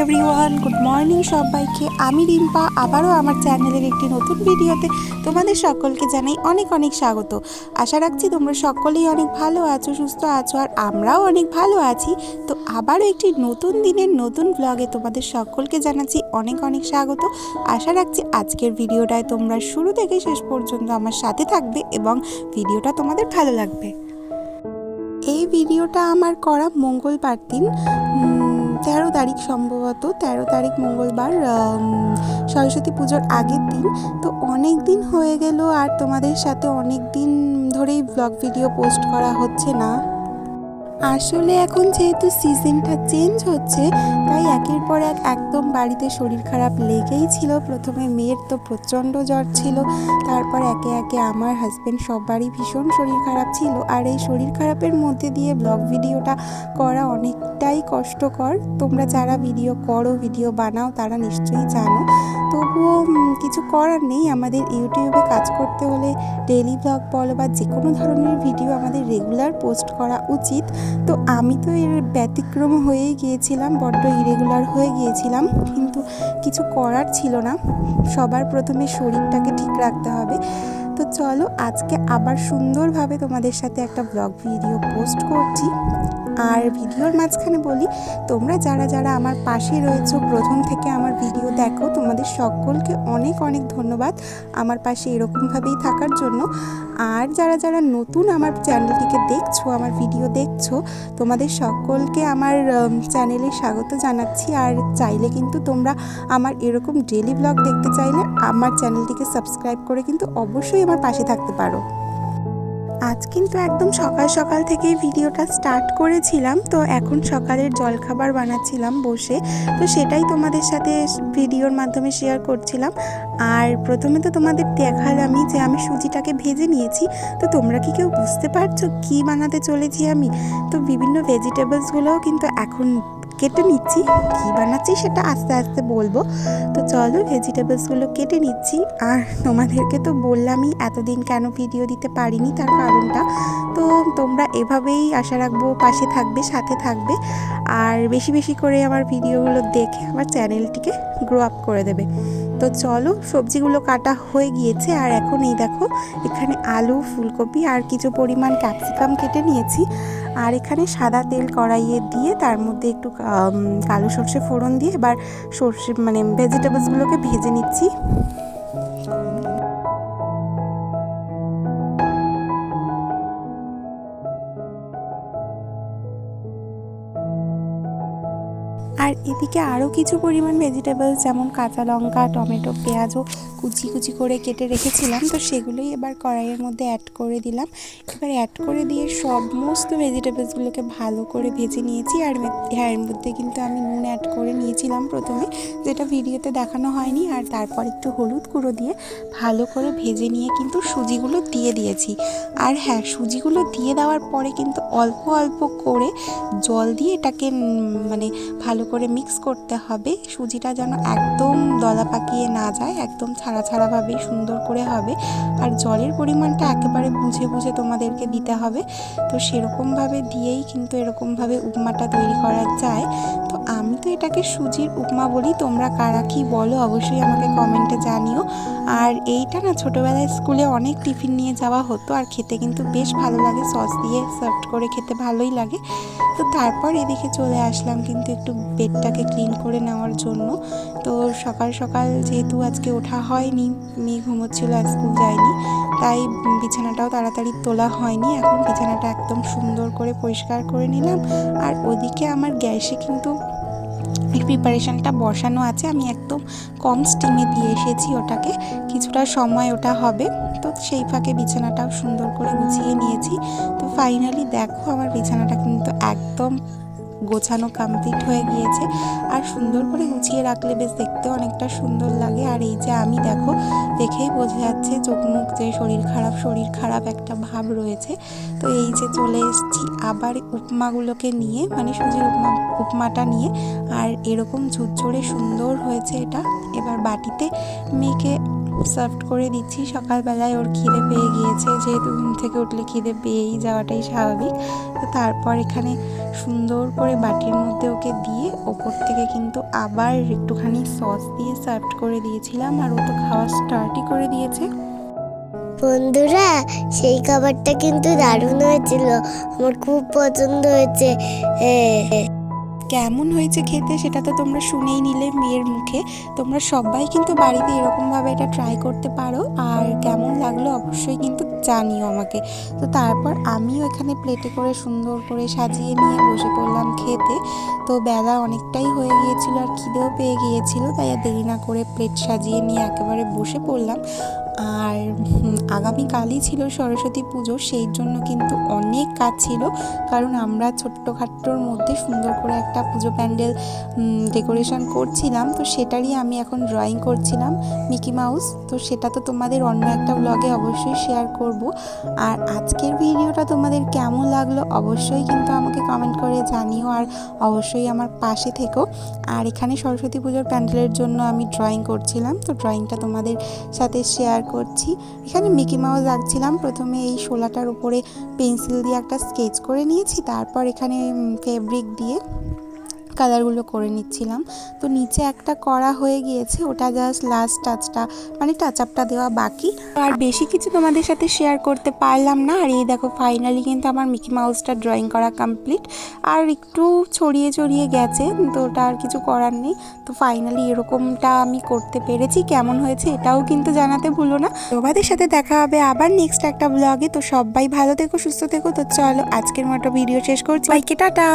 Everyone, good morning সবাইকে। আমি রিম্পা আবারও আমার চ্যানেলের একটি নতুন ভিডিওতে তোমাদের সকলকে জানাই অনেক অনেক স্বাগত। আশা রাখছি তোমরা সকলেই অনেক ভালো আছো, সুস্থ আছো, আর আমরাও অনেক ভালো আছি। তো আবারও একটি নতুন দিনের নতুন ব্লগে তোমাদের সকলকে জানাচ্ছি অনেক অনেক স্বাগত। আশা রাখছি আজকের ভিডিওটায় তোমরা শুরু থেকে শেষ পর্যন্ত আমার সাথে থাকবে এবং ভিডিওটা তোমাদের ভালো লাগবে। এই ভিডিওটা আমার করা মঙ্গলবার দিন, 13 তারিখ, সম্ভবত 13 তারিখ মঙ্গলবার, সরস্বতী পুজোর আগের দিন। তো অনেক দিন হয়ে গেল আর তোমাদের সাথে অনেক দিন ধরেই ব্লগ ভিডিও পোস্ট করা হচ্ছে না। আসলে এখন যেহেতু সিজনটা চেঞ্জ হচ্ছে, তাই একের পর এক একদম বাড়িতে শরীর খারাপ লেগেই ছিল। প্রথমে মেয়ের তো প্রচণ্ড জ্বর ছিল, তারপর একে একে আমার হাজব্যান্ড সবারই ভীষণ শরীর খারাপ ছিল। আর এই শরীর খারাপের মধ্যে দিয়ে ব্লগ ভিডিওটা করা অনেকটাই কষ্টকর। তোমরা যারা ভিডিও করো, ভিডিও বানাও, তারা নিশ্চয়ই জানো। তবুও কিছু করার নেই, আমাদের ইউটিউবে কাজ করতে হলে ডেইলি ব্লগ বলো বা যে কোনো ধরনের ভিডিও আমাদের রেগুলার পোস্ট করা উচিত। তো আমি তো এর ব্যতিক্রম হয়েই গিয়েছিলাম, বড্ড ইরেগুলার হয়ে গিয়েছিলাম, কিন্তু কিছু করার ছিল না। সবার প্রথমে শরীরটাকে ঠিক রাখতে হবে। তো চলো আজকে আবার সুন্দরভাবে তোমাদের সাথে একটা ব্লগ ভিডিও পোস্ট করছি। আর ভিডিওর মাঝখানে বলি, তোমরা যারা যারা আমার পাশে রয়েছো, প্রথম থেকে আমার ভিডিও দেখো, তোমাদের সকলকে অনেক অনেক ধন্যবাদ আমার পাশে এরকমভাবেই থাকার জন্য। আর যারা যারা নতুন আমার চ্যানেলটিকে দেখছো, আমার ভিডিও দেখছো, তোমাদের সকলকে আমার চ্যানেলে স্বাগত জানাচ্ছি। আর চাইলে কিন্তু তোমরা আমার এরকম ডেইলি ব্লগ দেখতে চাইলে আমার চ্যানেলটিকে সাবস্ক্রাইব করে কিন্তু অবশ্যই আমার পাশে থাকতে পারো। আজ কিন্তু একদম সকাল সকাল থেকেই ভিডিওটা স্টার্ট করেছিলাম। তো এখন সকালের জলখাবার বানাচ্ছিলাম বসে, তো সেটাই তোমাদের সাথে ভিডিওর মাধ্যমে শেয়ার করছিলাম। আর প্রথমে তো তোমাদের দেখালামই যে আমি সুজিটাকে ভেজে নিয়েছি। তো তোমরা কি কেউ বুঝতে পারছো কি বানাতে চলেছি আমি? তো বিভিন্ন ভেজিটেবলসগুলোও কিন্তু এখন কেটে নিচ্ছি। কী বানাচ্ছি সেটা আস্তে আস্তে বলবো। তো চলো ভেজিটেবলসগুলো কেটে নিচ্ছি। আর তোমাদেরকে তো বললামই এতদিন কেন ভিডিও দিতে পারিনি, তার কারণটা তো তোমরা এভাবেই আশা রাখবো পাশে থাকবে, সাথে থাকবে, আর বেশি বেশি করে আমার ভিডিওগুলো দেখে আমার চ্যানেলটিকে গ্রো আপ করে দেবে। তো চলো সবজিগুলো কাটা হয়ে গিয়েছে। আর এখন এই দেখো, এখানে আলু, ফুলকপি আর কিছু পরিমাণ ক্যাপসিকাম কেটে নিয়েছি। আর এখানে সাদা তেল কড়াইয়ে দিয়ে তার মধ্যে একটু কালো সর্ষে ফোড়ন দিয়ে এবার সর্ষে ভেজিটেবলসগুলোকে ভেজে নিচ্ছি। আর এদিকে আরও কিছু পরিমাণ ভেজিটেবলস যেমন কাঁচা লঙ্কা, টমেটো, পেঁয়াজও কুচি কুচি করে কেটে রেখেছিলাম। তো সেগুলোই এবার কড়াইয়ের মধ্যে অ্যাড করে দিলাম। এবার অ্যাড করে দিয়ে সমস্ত ভেজিটেবলসগুলোকে ভালো করে ভেজে নিয়েছি। আর এর মধ্যে কিন্তু আমি নুন অ্যাড করে নিয়েছিলাম প্রথমে, যেটা ভিডিওতে দেখানো হয়নি। আর তারপর একটু হলুদ গুঁড়ো দিয়ে ভালো করে ভেজে নিয়ে কিন্তু সুজিগুলো দিয়ে দিয়েছি। আর হ্যাঁ, সুজিগুলো দিয়ে দেওয়ার পরে কিন্তু অল্প অল্প করে জল দিয়ে এটাকে ভালো করে মিক্স করতে হবে। সুজিটা যেন একদম দলা পাকিয়ে না যায়, একদম ছাড়া ছাড়াভাবে সুন্দর করে হবে। আর জলের পরিমাণটা একেবারে বুঝে বুঝে তোমাদেরকে দিতে হবে। তো সেরকমভাবে দিয়েই কিন্তু এরকমভাবে উপমাটা তৈরি করা যায়। তো আমি তো এটাকে সুজির উপমা বলি, তোমরা কারা কী বলো অবশ্যই আমাকে কমেন্টে জানিও। আর এইটা না ছোটোবেলায় স্কুলে অনেক টিফিন নিয়ে যাওয়া হতো, আর খেতে কিন্তু বেশ ভালো লাগে, সস দিয়ে সার্ভ করে খেতে ভালোই লাগে। তো তারপর এদিকে চলে আসলাম কিন্তু একটু বেডটাকে ক্লিন করে নেওয়ার জন্য। তো সকাল সকাল যেহেতু আজকে ওঠা হয়নি, মেয়ে ঘুমোচ্ছিল, স্কুল যায়নি, তাই বিছানাটাও তাড়াতাড়ি তোলা হয়নি। এখন বিছানাটা একদম সুন্দর করে পরিষ্কার করে নিলাম। আর ওদিকে আমার গ্যাসে কিন্তু প্রিপারেশানটা বসানো আছে। আমি একদম কম স্টিমে দিয়ে এসেছি ওটাকে, কিছুটা সময় ওটা হবে। তো সেই ফাঁকে বিছানাটাও সুন্দর করে গুছিয়ে নিয়েছি। তো ফাইনালি দেখো আমার বিছানাটা কিন্তু একদম গোছানো কমপ্লিট হয়ে গিয়েছে। আর সুন্দর করে গুছিয়ে রাখলে বেশ দেখতে অনেকটা সুন্দর লাগে। আর এই যে আমি দেখো, দেখেই বোঝা যাচ্ছে চোখ মুখ যে শরীর খারাপ একটা ভাব রয়েছে। তো এই যে চলে এসেছি আবার উপমাগুলোকে নিয়ে, সুজির উপমাটা নিয়ে। আর এরকম ঝুরঝুরে সুন্দর হয়েছে এটা। এবার বাটিতে মেয়েকে সার্ভ করে দিচ্ছি। সকালবেলায় ওর খিদে পেয়ে গিয়েছে, যেহেতু ঘুম থেকে উঠলে খিদে পেয়েই যাওয়াটাই স্বাভাবিক। তো তারপর এখানে সুন্দর করে বাটির মধ্যে ওকে দিয়ে ওপর থেকে কিন্তু আবার একটুখানি সস দিয়ে সার্ভ করে দিয়েছিলাম, আর ও তো খাওয়া স্টার্টই করে দিয়েছে। বন্ধুরা, সেই খাবারটা কিন্তু দারুণ হয়েছিল, আমার খুব পছন্দ হয়েছে। কেমন হয়েছে খেতে সেটা তো তোমরা শুনেই নিলে মেয়ের মুখে। তোমরা সবাই কিন্তু বাড়িতে এরকমভাবে এটা ট্রাই করতে পারো, আর কেমন লাগলো অবশ্যই কিন্তু জানিও আমাকে। তো তারপর আমিও এখানে প্লেটে করে সুন্দর করে সাজিয়ে নিয়ে বসে পড়লাম খেতে। তো বেলা অনেকটাই হয়ে গিয়েছিল আর খিদেও পেয়ে গিয়েছিল, তাই আর দেরি না করে প্লেট সাজিয়ে নিয়ে একেবারে বসে পড়লাম। আর আগামীকালই ছিল সরস্বতী পুজো, সেই জন্য কিন্তু অনেক কাজ ছিল, কারণ আমরা ছোট্টখাট্টোর মধ্যে সুন্দর করে একটা পুজো প্যান্ডেল ডেকোরেশন করছিলাম। তো সেটারই আমি এখন ড্রয়িং করছিলাম মিকি মাউস। তো সেটা তো তোমাদের অন্য একটা ব্লগে অবশ্যই শেয়ার করব। আর আজকের ভিডিওটা তোমাদের কেমন লাগলো অবশ্যই কিন্তু আমাকে কমেন্ট করে জানিও, আর অবশ্যই আমার পাশে থেকো। আর এখানে সরস্বতী পুজোর প্যান্ডেলের জন্য আমি ড্রয়িং করছিলাম, তো ড্রয়িংটা তোমাদের সাথে শেয়ার করছি। এখানে মিকি মাউস আঁকছিলাম। প্রথমে এই শোলাটার উপরে পেন্সিল দিয়ে একটা স্কেচ করে নিয়েছি, তারপর এখানে ফেব্রিক দিয়ে কালারগুলো করে নিচ্ছিলাম। তো নিচে একটা করা হয়ে গিয়েছে, ওটা জাস্ট লাস্ট টাচটা মানে টাচ আপটা দেওয়া বাকি। আর বেশি কিছু তোমাদের সাথে শেয়ার করতে পারলাম না। আর এই দেখো ফাইনালি কিন্তু আমার মিকি মাউসটা ড্রয়িং করা কমপ্লিট। আর একটু ছড়িয়ে ছড়িয়ে গেছে, তো ওটা আর কিছু করার নেই। তো ফাইনালি এরকমটা আমি করতে পেরেছি। কেমন হয়েছে এটাও কিন্তু জানাতে ভুলো না। তোমাদের সাথে দেখা হবে আবার নেক্সট একটা ব্লগে। তো সবাই ভালো থেকো, সুস্থ থেকো। তো চলো আজকের মতো ভিডিও শেষ করছি। বাইকে টাটা।